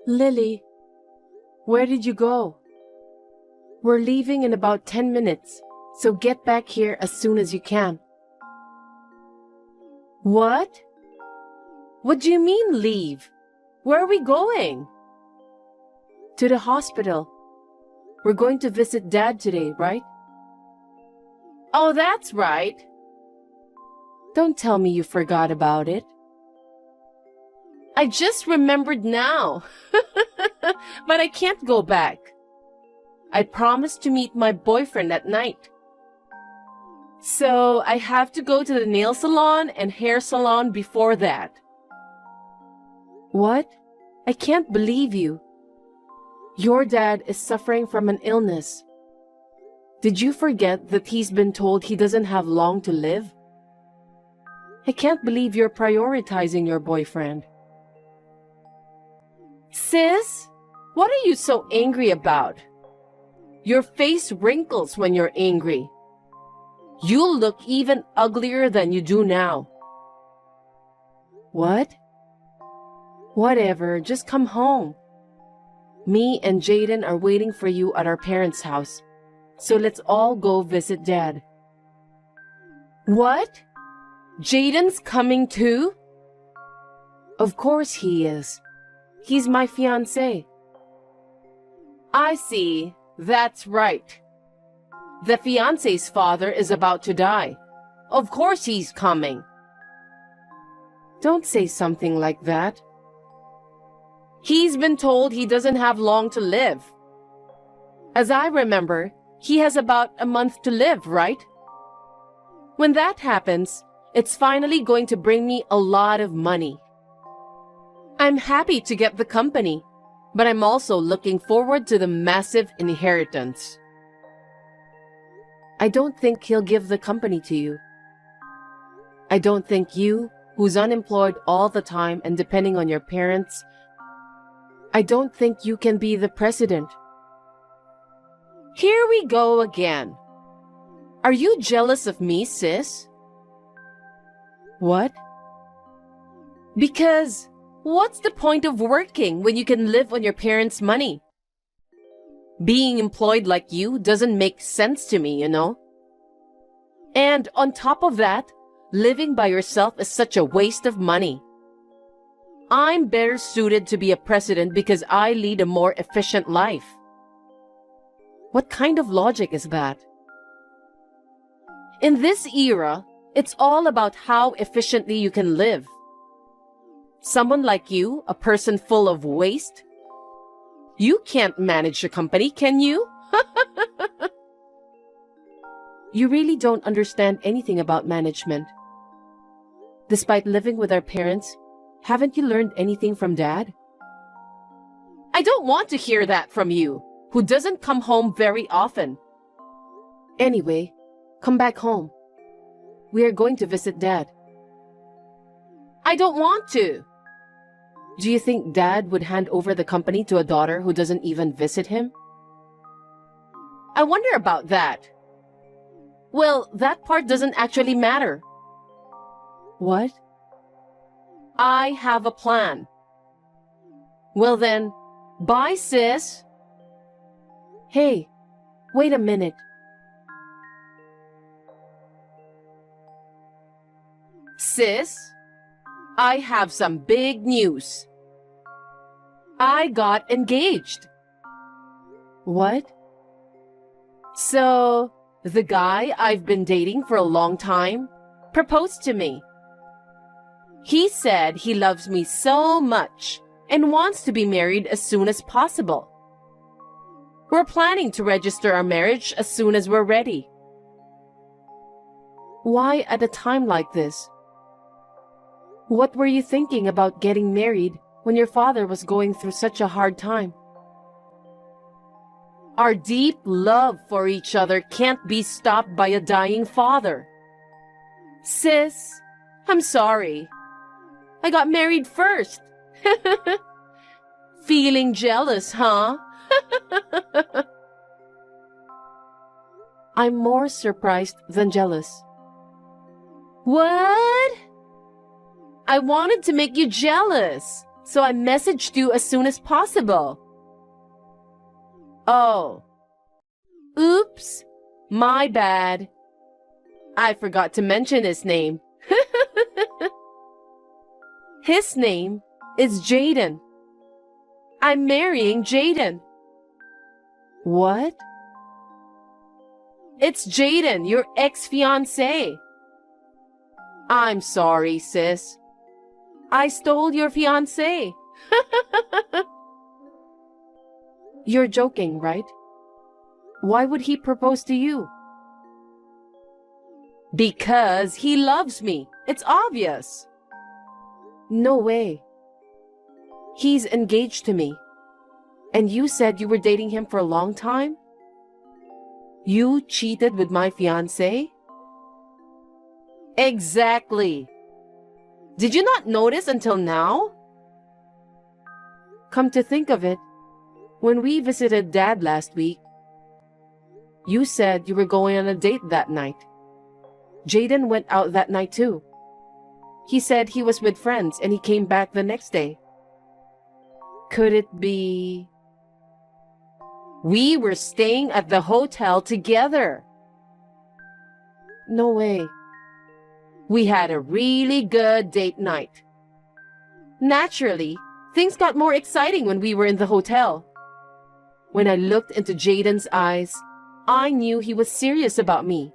Lily, where did you go? We're leaving in about 10 minutes, so get back here as soon as you can. What? What do you mean leave? Where are we going? To the hospital. We're going to visit Dad today, right? Oh, that's right. Don't tell me you forgot about it. I just remembered now. But I can't go back. I promised to meet my boyfriend at night. So I have to go to the nail salon and hair salon before that. What? I can't believe you. Your dad is suffering from an illness. Did you forget that he's been told he doesn't have long to live? I can't believe you're prioritizing your boyfriend. Sis, what are you so angry about? Your face wrinkles when you're angry. You'll look even uglier than you do now. What? Whatever, just come home. Me and Jaden are waiting for you at our parents' house, so let's all go visit Dad. What? Jaden's coming too? Of course he is. He's my fiancé. I see. That's right. The fiancé's father is about to die. Of course he's coming. Don't say something like that. He's been told he doesn't have long to live. As I remember, he has about a month to live, right? When that happens, it's finally going to bring me a lot of money. I'm happy to get the company, but I'm also looking forward to the massive inheritance. I don't think he'll give the company to you. I don't think you, who's unemployed all the time and depending on your parents, I don't think you can be the president. Here we go again. Are you jealous of me, sis? What? Because what's the point of working when you can live on your parents' money? Being employed like you doesn't make sense to me, you know? And on top of that, living by yourself is such a waste of money. I'm better suited to be a president because I lead a more efficient life. What kind of logic is that? In this era, it's all about how efficiently you can live. Someone like you, a person full of waste, you can't manage a company, can you? You really don't understand anything about management. Despite living with our parents, haven't you learned anything from Dad? I don't want to hear that from you, who doesn't come home very often. Anyway, come back home. We are going to visit Dad. I don't want to. Do you think Dad would hand over the company to a daughter who doesn't even visit him? I wonder about that. Well, that part doesn't actually matter. What? I have a plan. Well then, bye, sis. Hey, wait a minute. Sis, I have some big news. I got engaged. What? So, the guy I've been dating for a long time proposed to me. He said he loves me so much and wants to be married as soon as possible. We're planning to register our marriage as soon as we're ready. Why at a time like this? What were you thinking about getting married when your father was going through such a hard time? Our deep love for each other can't be stopped by a dying father. Sis, I'm sorry. I got married first. Feeling jealous, huh? I'm more surprised than jealous. What? I wanted to make you jealous. so I messaged you as soon as possible. Oh. Oops. My bad. I forgot to mention his name. His name is Jaden. I'm marrying Jaden. What? It's Jaden, your ex-fiancé. I'm sorry, sis. I stole your fiancé. You're joking, right? Why would he propose to you? Because he loves me. It's obvious. No way. He's engaged to me. And you said you were dating him for a long time? You cheated with my fiancé? Exactly. Did you not notice until now? Come to think of it, when we visited Dad last week, you said you were going on a date that night. Jaden went out that night too. He said he was with friends and he came back the next day. Could it be... We were staying at the hotel together. No way. We had a really good date night. Naturally, things got more exciting when we were in the hotel. When I looked into Jaden's eyes, I knew he was serious about me.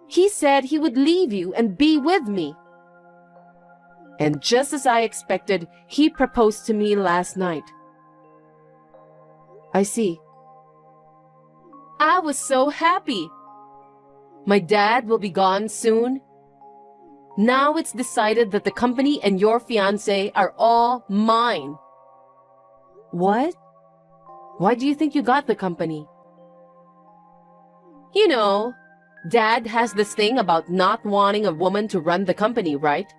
He said he would leave you and be with me. And just as I expected, he proposed to me last night. I see. I was so happy. My dad will be gone soon. Now it's decided that the company and your fiancé are all mine. What? Why do you think you got the company? You know, Dad has this thing about not wanting a woman to run the company, right?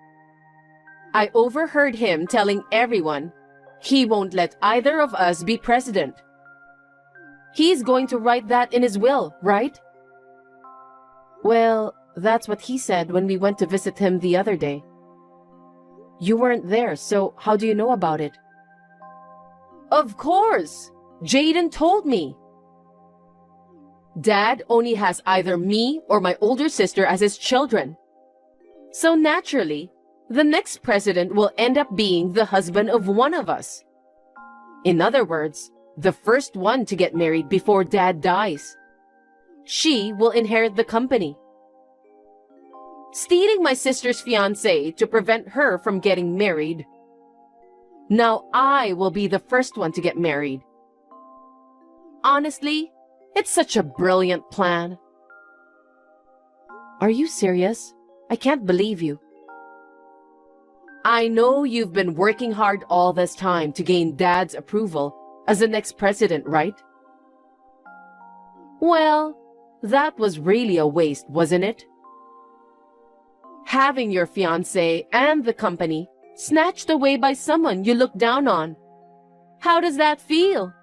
I overheard him telling everyone he won't let either of us be president. He's going to write that in his will, right? Well, that's what he said when we went to visit him the other day. You weren't there, so how do you know about it? Of course! Jaden told me. Dad only has either me or my older sister as his children. So naturally, the next president will end up being the husband of one of us. In other words, the first one to get married before Dad dies. She will inherit the company. Stealing my sister's fiancé to prevent her from getting married. Now I will be the first one to get married. Honestly, it's such a brilliant plan. Are you serious? I can't believe you. I know you've been working hard all this time to gain Dad's approval as the next president, right? Well, that was really a waste, wasn't it? Having your fiancé and the company snatched away by someone you look down on. How does that feel?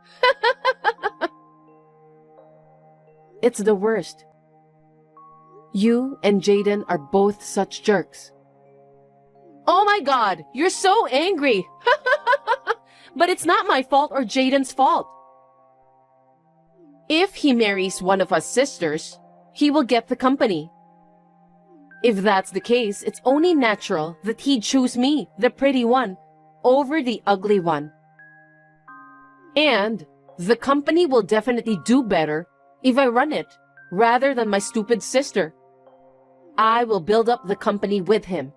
It's the worst. You and Jaden are both such jerks. Oh my God, you're so angry. But it's not my fault or Jaden's fault. If he marries one of us sisters, he will get the company. If that's the case, it's only natural that he'd choose me, the pretty one, over the ugly one. And the company will definitely do better if I run it, rather than my stupid sister. I will build up the company with him.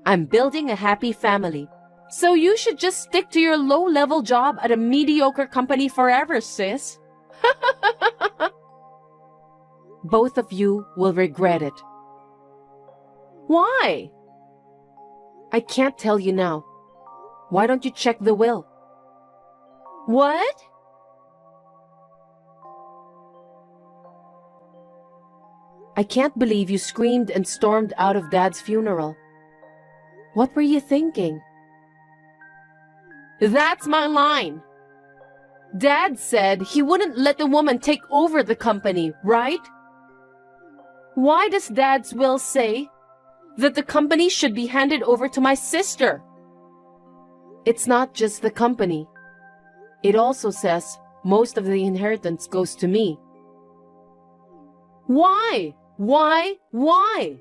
I'm building a happy family, so you should just stick to your low-level job at a mediocre company forever, sis. Both of you will regret it. Why? I can't tell you now. Why don't you check the will? What? I can't believe you screamed and stormed out of Dad's funeral. What were you thinking? That's my line. Dad said he wouldn't let the woman take over the company, right? Why does Dad's will say that the company should be handed over to my sister? It's not just the company. It also says most of the inheritance goes to me. Why? Why? Why?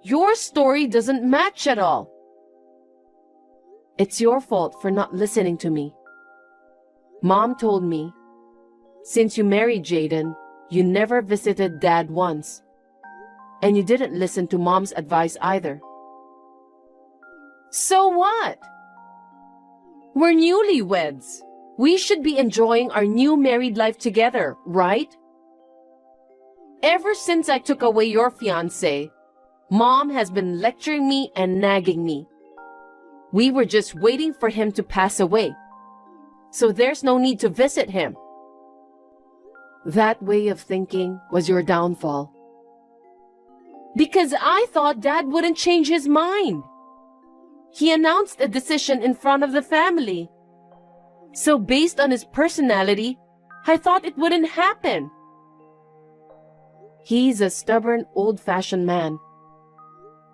Your story doesn't match at all. It's your fault for not listening to me. Mom told me, since you married Jaden, you never visited Dad once. And you didn't listen to Mom's advice either. So what? We're newlyweds. We should be enjoying our new married life together, right? Ever since I took away your fiancé, Mom has been lecturing me and nagging me. We were just waiting for him to pass away, so there's no need to visit him. That way of thinking was your downfall. Because I thought Dad wouldn't change his mind. He announced a decision in front of the family. So based on his personality, I thought it wouldn't happen. He's a stubborn, old-fashioned man.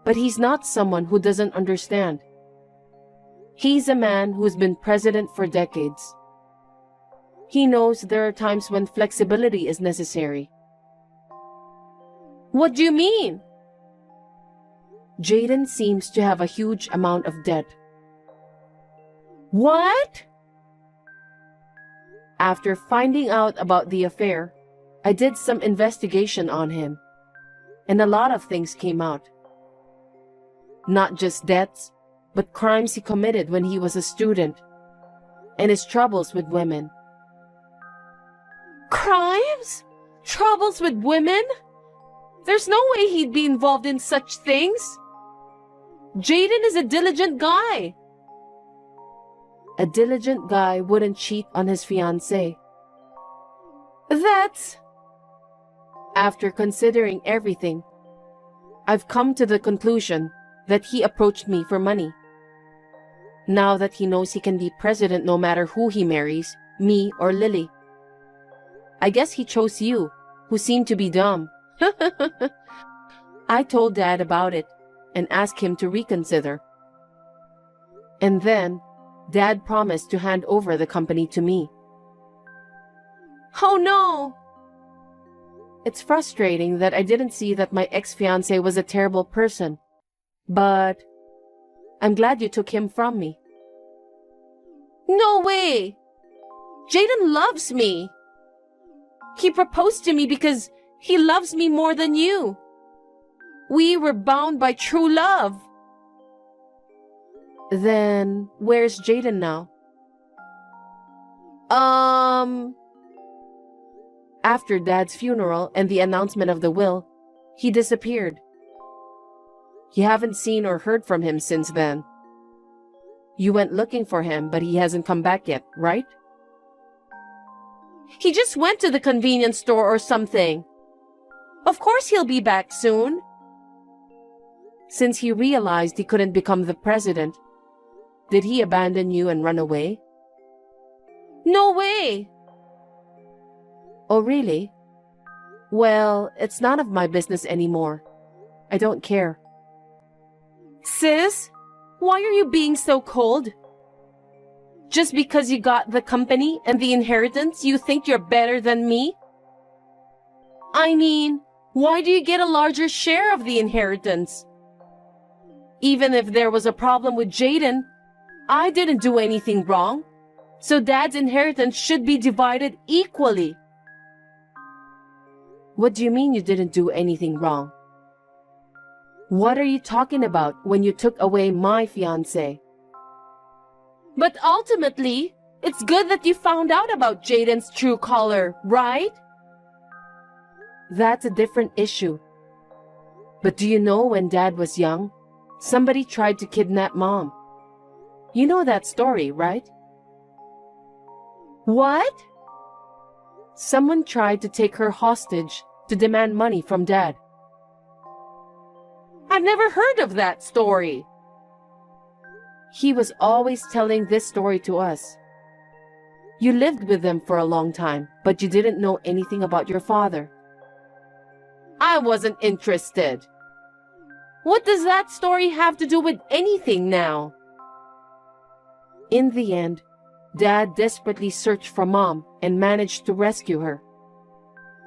But he's not someone who doesn't understand. He's a man who's been president for decades. He knows there are times when flexibility is necessary. What do you mean? Jaden seems to have a huge amount of debt. What? After finding out about the affair, I did some investigation on him, and a lot of things came out. Not just debts, but crimes he committed when he was a student, and his troubles with women. Crimes? Troubles with women? There's no way he'd be involved in such things. Jaden is a diligent guy. A diligent guy wouldn't cheat on his fiancée. That's... After considering everything, I've come to the conclusion that he approached me for money. Now that he knows he can be president no matter who he marries, me or Lily. I guess he chose you, who seem to be dumb. I told Dad about it and asked him to reconsider. And then, Dad promised to hand over the company to me. Oh no! It's frustrating that I didn't see that my ex-fiancé was a terrible person. But I'm glad you took him from me. No way! Jaden loves me! He proposed to me because he loves me more than you. We were bound by true love. Then, where's Jaden now? After Dad's funeral and the announcement of the will, he disappeared. You haven't seen or heard from him since then. You went looking for him, but he hasn't come back yet, right? He just went to the convenience store or something. Of course he'll be back soon. Since he realized he couldn't become the president, did he abandon you and run away? No way! Oh, really? Well, it's none of my business anymore. I don't care. Sis, why are you being so cold? Just because you got the company and the inheritance, you think you're better than me? I mean, why do you get a larger share of the inheritance? Even if there was a problem with Jaden, I didn't do anything wrong, so Dad's inheritance should be divided equally. What do you mean you didn't do anything wrong? What are you talking about when you took away my fiancé? But ultimately, it's good that you found out about Jaden's true color, right? That's a different issue. But do you know when Dad was young, somebody tried to kidnap Mom? You know that story, right? What? Someone tried to take her hostage to demand money from Dad. I've never heard of that story. He was always telling this story to us. You lived with them for a long time, but you didn't know anything about your father. I wasn't interested. What does that story have to do with anything now? In the end, Dad desperately searched for Mom and managed to rescue her.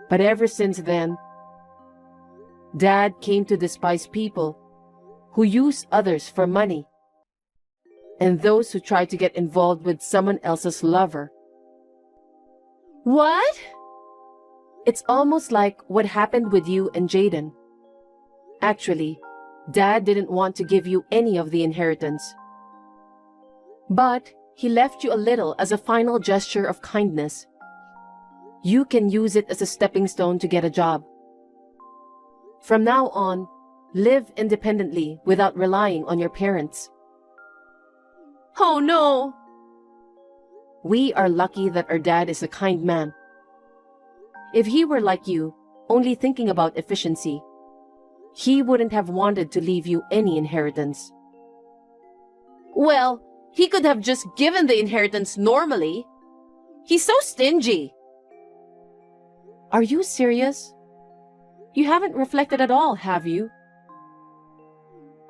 But ever since then, Dad came to despise people who use others for money and those who try to get involved with someone else's lover. What? It's almost like what happened with you and Jaden. Actually, Dad didn't want to give you any of the inheritance. But he left you a little as a final gesture of kindness. You can use it as a stepping stone to get a job. From now on, live independently without relying on your parents. Oh no! We are lucky that our dad is a kind man. If he were like you, only thinking about efficiency, he wouldn't have wanted to leave you any inheritance. Well, he could have just given the inheritance normally. He's so stingy. Are you serious? You haven't reflected at all, have you?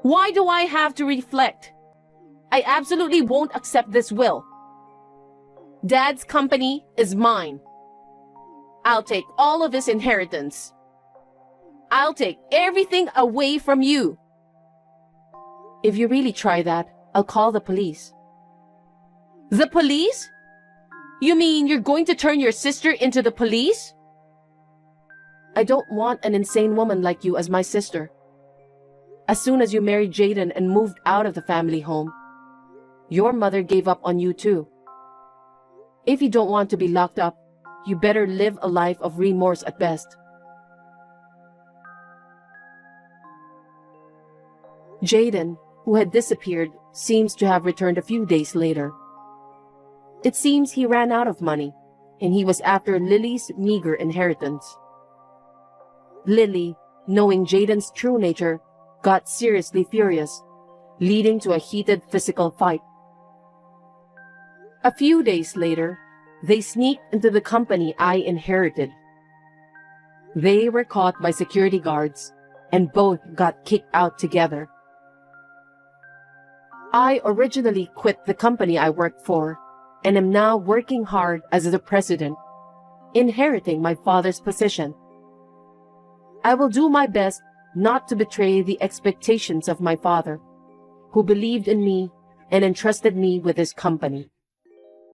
Why do I have to reflect? I absolutely won't accept this will. Dad's company is mine. I'll take all of his inheritance. I'll take everything away from you. If you really try that, I'll call the police. The police? You mean you're going to turn your sister into the police? I don't want an insane woman like you as my sister. As soon as you married Jaden and moved out of the family home, your mother gave up on you too. If you don't want to be locked up, you better live a life of remorse at best. Jaden, who had disappeared, seems to have returned a few days later. It seems he ran out of money, and he was after Lily's meager inheritance. Lily, knowing Jaden's true nature, got seriously furious, leading to a heated physical fight. A few days later, they sneaked into the company I inherited. They were caught by security guards, and both got kicked out together. I originally quit the company I worked for, and am now working hard as the president, inheriting my father's position. I will do my best not to betray the expectations of my father, who believed in me and entrusted me with his company.